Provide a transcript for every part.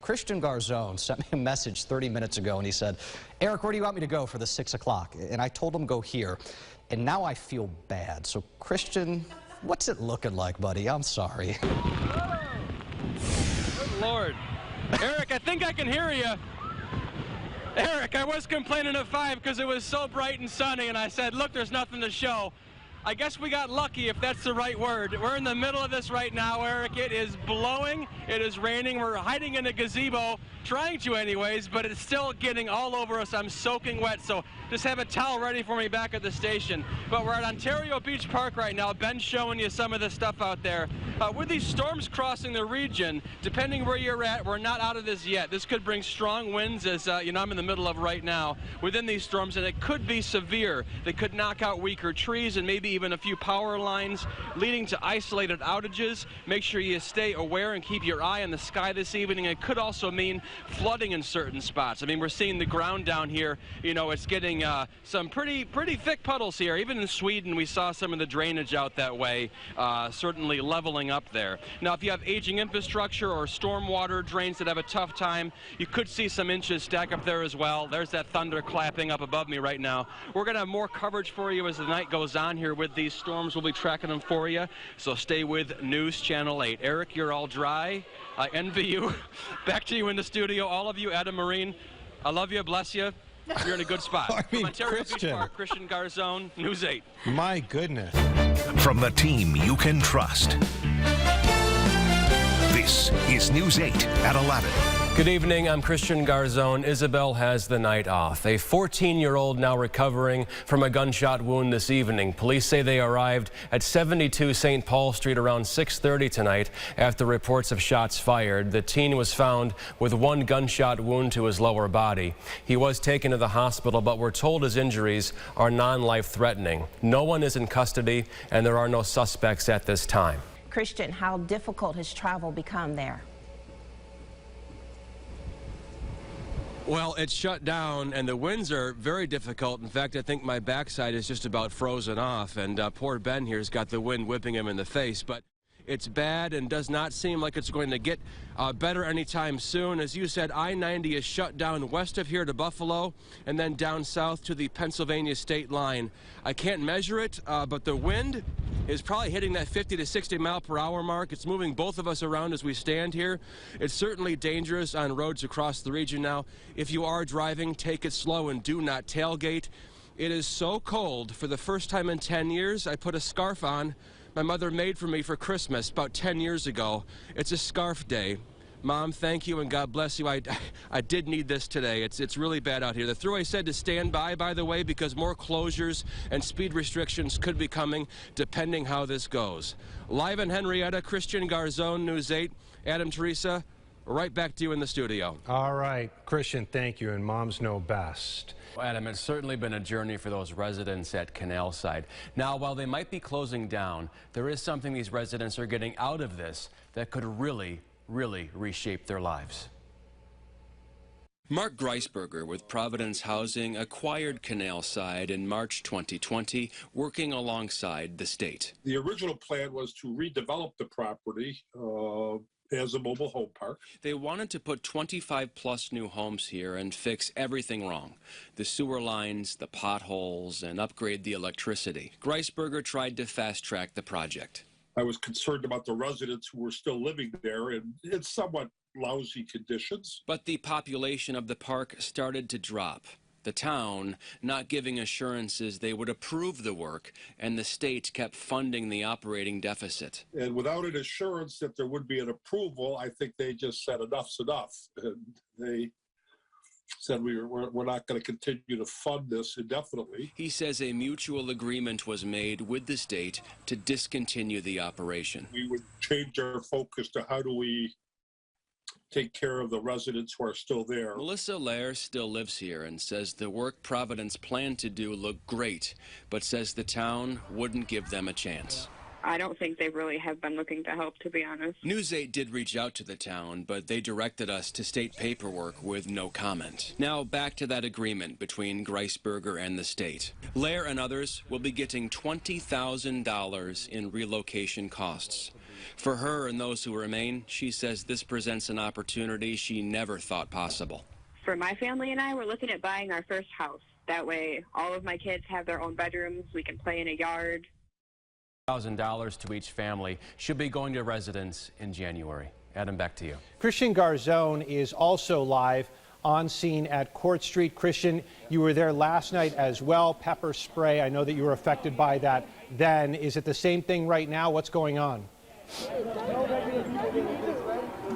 Christian Garzone sent me a message 30 minutes ago, and he said, Eric, where do you want me to go for the 6 o'clock? And I told him go here, and now I feel bad. So, Christian, what's it looking like, buddy? I'm sorry. Good Lord. Eric, I think I can hear you. Eric, I was complaining at 5 because it was so bright and sunny, and I said, look, there's nothing to show. I guess we got lucky, if that's the right word. We're in the middle of this right now, Eric. It is blowing. It is raining. We're hiding in a gazebo, trying to anyways, but it's still getting all over us. I'm soaking wet, so just have a towel ready for me back at the station. But we're at Ontario Beach Park right now. Ben's showing you some of the stuff out there. With these storms crossing the region, depending where you're at, we're not out of this yet. This could bring strong winds, as you know, I'm in the middle of right now, within these storms, and it could be severe. They could knock out weaker trees and maybe even a few power lines, leading to isolated outages. Make sure you stay aware and keep your eye on the sky this evening. It could also mean flooding in certain spots. I mean, we're seeing the ground down here. You know, it's getting some pretty thick puddles here. Even in Sweden, we saw some of the drainage out that way, certainly leveling up there. Now, if you have aging infrastructure or stormwater drains that have a tough time, you could see some inches stack up there as well. There's that thunder clapping up above me right now. We're going to have more coverage for you as the night goes on here with these storms. We'll be tracking them for you, so stay with News Channel 8. Eric, you're all dry. I envy you. Back to you in the studio. All of you, Adam Marine, I love you, bless you. You're in a good spot. From Ontario Beach Park, Christian Garzone, News 8. My goodness. From the team you can trust. This is News 8 at 11. Good evening, I'm Christian Garzone. Isabel has the night off. A 14-year-old now recovering from a gunshot wound this evening. Police say they arrived at 72 St. Paul Street around 6:30 tonight after reports of shots fired. The teen was found with one gunshot wound to his lower body. He was taken to the hospital, but we're told his injuries are non-life threatening. No one is in custody, and there are no suspects at this time. Christian, how difficult has travel become there? Well, it's shut down, and the winds are very difficult. In fact, I think my backside is just about frozen off, and poor Ben here's got the wind whipping him in the face. But it's bad and does not seem like it's going to get better anytime soon. As you said, I-90 is shut down west of here to Buffalo and then down south to the Pennsylvania state line. I can't measure it, but the wind is probably hitting that 50 to 60 mile per hour mark. It's moving both of us around as we stand here. It's certainly dangerous on roads across the region now. If you are driving, take it slow and do not tailgate. It is so cold. For the first time in 10 years, I put a scarf on my mother made for me for Christmas about 10 years ago. It's a scarf day. Mom, thank you and God bless you. I did need this today. It's really bad out here. The Thruway said to stand by the way, because more closures and speed restrictions could be coming depending how this goes. Live in Henrietta, Christian Garzone, News 8. Adam, Teresa, right back to you in the studio. All right, Christian, thank you, and moms know best. Adam, it's certainly been a journey for those residents at Canalside. Now, while they might be closing down, there is something these residents are getting out of this that could really reshape their lives. Mark Greisberger with Providence Housing acquired Canalside in March 2020, working alongside the state. The original plan was to redevelop the property as a mobile home park. They wanted to put 25+ new homes here and fix everything wrong. The sewer lines, the potholes, and upgrade the electricity. Greisberger tried to fast-track the project. I was concerned about the residents who were still living there, and it's somewhat lousy conditions. But the population of the park started to drop. The town not giving assurances they would approve the work, and the state kept funding the operating deficit. And without an assurance that there would be an approval, I think they just said enough's enough. And they said we're not going to continue to fund this indefinitely. He says a mutual agreement was made with the state to discontinue the operation. We would change our focus to how do we take care of the residents who are still there. Melissa Lair still lives here and says the work Providence planned to do looked great, but says the town wouldn't give them a chance. I don't think they really have been looking to help, to be honest. News 8 did reach out to the town, but they directed us to state paperwork with no comment. Now back to that agreement between Greisberger and the state. Lair and others will be getting $20,000 in relocation costs. For her and those who remain, she says this presents an opportunity she never thought possible. For my family and I, we're looking at buying our first house. That way, all of my kids have their own bedrooms. We can play in a yard. $1,000 to each family should be going to residents in January. Adam, back to you. Christian Garzone is also live on scene at Court Street. Christian, you were there last night as well. Pepper spray. I know that you were affected by that then. Is it the same thing right now? What's going on?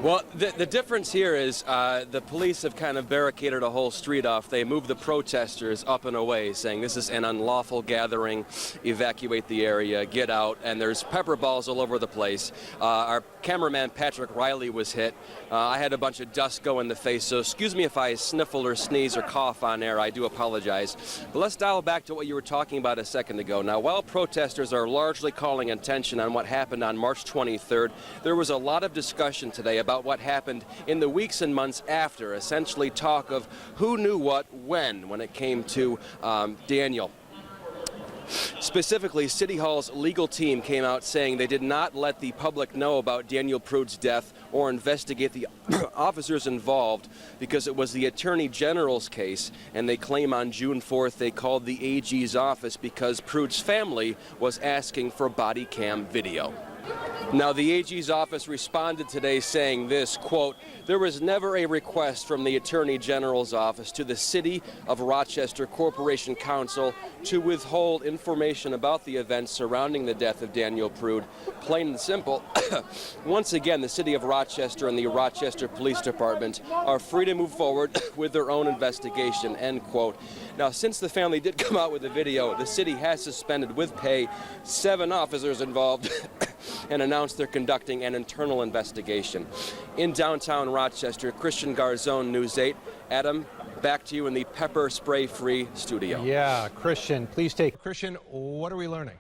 Well, the difference here is the police have kind of barricaded a whole street off. They moved the protesters up and away, saying this is an unlawful gathering, evacuate the area, get out, and there's pepper balls all over the place. Our cameraman Patrick Riley was hit. I had a bunch of dust go in the face, so excuse me if I sniffle or sneeze or cough on air. I do apologize. But let's dial back to what you were talking about a second ago. Now, while protesters are largely calling attention on what happened on March 23rd, there was a lot of discussion today about what happened in the weeks and months after, essentially talk of who knew what when it came to Daniel. Specifically, City Hall's legal team came out saying they did not let the public know about Daniel Prude's death or investigate the officers involved because it was the Attorney General's case, and they claim on June 4th they called the AG's office because Prude's family was asking for body cam video. Now, the AG's office responded today saying this, quote, "There was never a request from the Attorney General's office to the City of Rochester Corporation Council to withhold information about the events surrounding the death of Daniel Prude. Plain and simple, once again, the City of Rochester and the Rochester Police Department are free to move forward with their own investigation," end quote. Now, since the family did come out with the video, the city has suspended with pay 7 officers involved and announced they're conducting an internal investigation. In downtown Rochester, Christian Garzone, News 8. Adam, back to you in the pepper spray-free studio. Yeah, Christian, please take. Christian, what are we learning?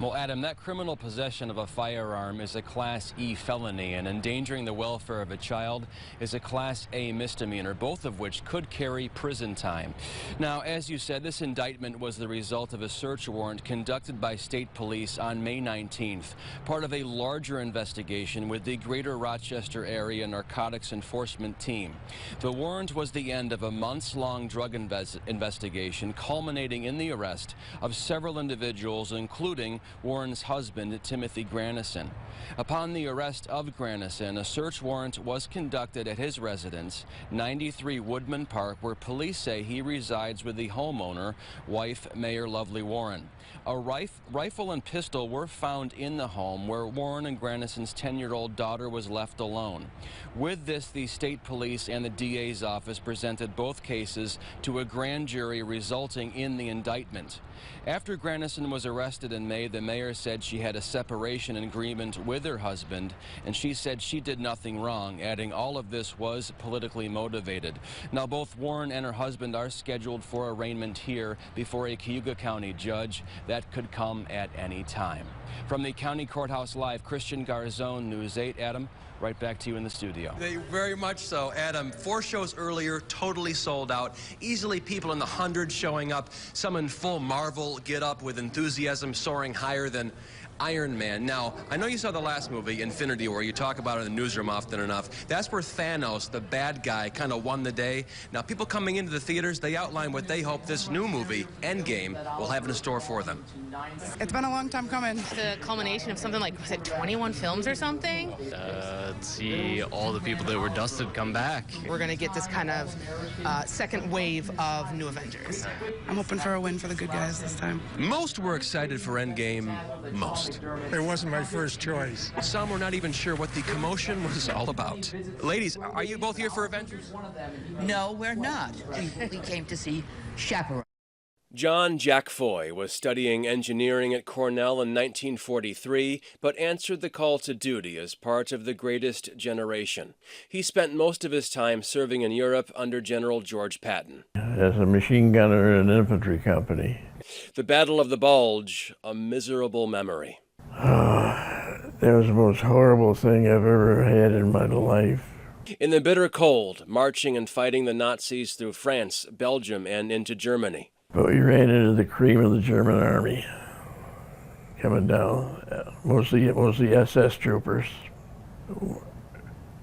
Well, Adam, that criminal possession of a firearm is a Class E felony, and endangering the welfare of a child is a Class A misdemeanor, both of which could carry prison time. Now, as you said, this indictment was the result of a search warrant conducted by state police on May 19th, part of a larger investigation with the Greater Rochester Area Narcotics Enforcement Team. The warrant was the end of a months-long drug investigation, culminating in the arrest of several individuals, including Warren's husband, Timothy Granison. Upon the arrest of Granison, a search warrant was conducted at his residence, 93 Woodman Park, where police say he resides with the homeowner, wife Mayor Lovely Warren. A rifle and pistol were found in the home where Warren and Granison's 10-year-old daughter was left alone. With this, the state police and the DA's office presented both cases to a grand jury, resulting in the indictment. After Granison was arrested in May, the mayor said she had a separation agreement with her husband, and she said she did nothing wrong, adding all of this was politically motivated. Now, both Warren and her husband are scheduled for arraignment here before a Cayuga County judge. That could come at any time. From the County Courthouse Live, Christian Garzone, News 8. Adam, right back to you in the studio. Very much so. Adam, 4 shows earlier, totally sold out. Easily people in the hundreds showing up. Some in full Marvel get-up with enthusiasm soaring higher than Iron Man. Now, I know you saw the last movie, Infinity War. You talk about it in the newsroom often enough. That's where Thanos, the bad guy, kind of won the day. Now, people coming into the theaters, they outline what they hope this new movie, Endgame, will have in store for them. It's been a long time coming. The culmination of something like, was it 21 films or something? See all the people that were dusted come back. We're going to get this kind of second wave of New Avengers. I'm hoping for a win for the good guys this time. Most were excited for Endgame. Most. It wasn't my first choice. Some were not even sure what the commotion was all about. Ladies, are you both here for Avengers? No, we're not. We came to see Chaperone. John Jack Foy was studying engineering at Cornell in 1943, but answered the call to duty as part of the Greatest Generation. He spent most of his time serving in Europe under General George Patton. As a machine gunner in an infantry company. The Battle of the Bulge, a miserable memory. That was the most horrible thing I've ever had in my life. In the bitter cold, marching and fighting the Nazis through France, Belgium, and into Germany. But we ran into the cream of the German army. coming down, mostly SS troopers.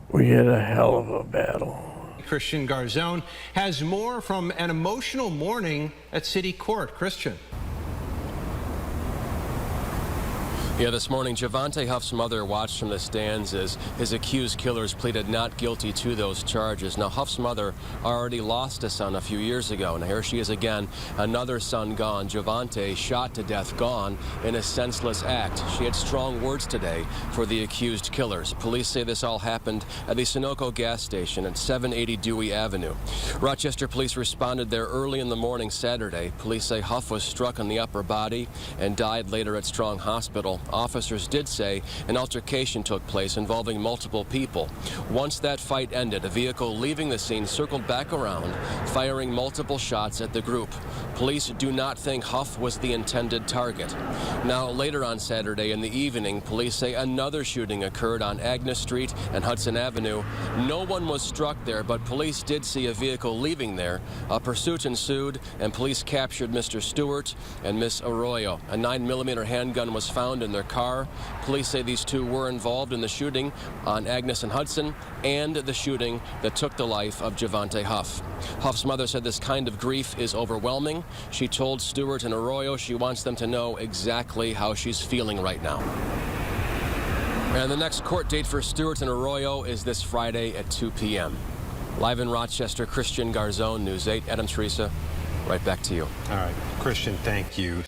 We had a hell of a battle. Christian Garzone has more from an emotional morning at City Court. Christian. Yeah, this morning, Javante Huff's mother watched from the stands as his accused killers pleaded not guilty to those charges. Now, Huff's mother already lost a son a few years ago, and here she is again, another son gone. Javante shot to death, gone in a senseless act. She had strong words today for the accused killers. Police say this all happened at the Sunoco gas station at 780 Dewey Avenue. Rochester police responded there early in the morning Saturday. Police say Huff was struck on the upper body and died later at Strong Hospital. Officers did say an altercation took place involving multiple people. Once that fight ended, a vehicle leaving the scene circled back around, firing multiple shots at the group. Police do not think Huff was the intended target. Now, later on Saturday in the evening, police say another shooting occurred on Agnes Street and Hudson Avenue. No one was struck there, but police did see a vehicle leaving there. A pursuit ensued, and police captured Mr. Stewart and Miss Arroyo. A 9mm handgun was found in their car. Police say these two were involved in the shooting on Agnes and Hudson and the shooting that took the life of Javante Huff. Huff's mother said this kind of grief is overwhelming. She told Stewart and Arroyo she wants them to know exactly how she's feeling right now. And the next court date for Stewart and Arroyo is this Friday at 2 p.m. Live in Rochester, Christian Garzone, News 8. Adam, Teresa, right back to you. All right, Christian, thank you.